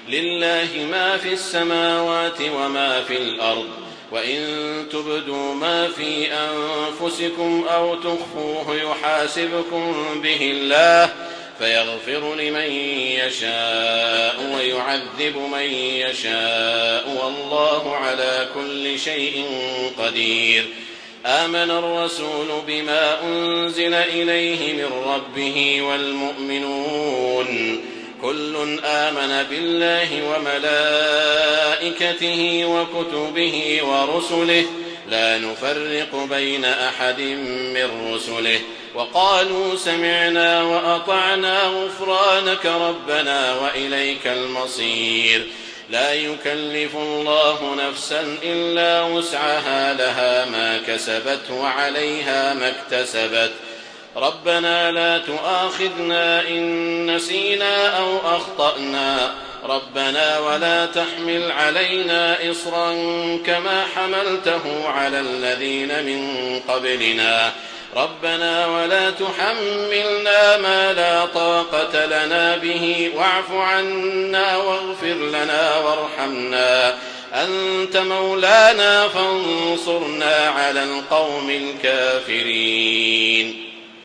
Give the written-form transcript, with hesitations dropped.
لله ما في السماوات وما في الأرض، وإن تبدوا ما في أنفسكم أو تخفوه يحاسبكم به الله فيغفر لمن يشاء ويعذب من يشاء، والله على كل شيء قدير. آمن الرسول بما أنزل إليه من ربه والمؤمنون كل آمن بالله وملائكته وكتبه ورسله لا نفرق بين أحد من رسله، وقالوا سمعنا وأطعنا غفرانك ربنا وإليك المصير. لا يكلف الله نفسا إلا وسعها، لها ما كسبت وعليها ما اكتسبت. ربنا لا تؤاخذنا إن نسينا أو أخطأنا، ربنا ولا تحمل علينا إصرا كما حملته على الذين من قبلنا، ربنا ولا تحملنا ما لا طاقة لنا به، واعف عنا واغفر لنا وارحمنا، أنت مولانا فانصرنا على القوم الكافرين.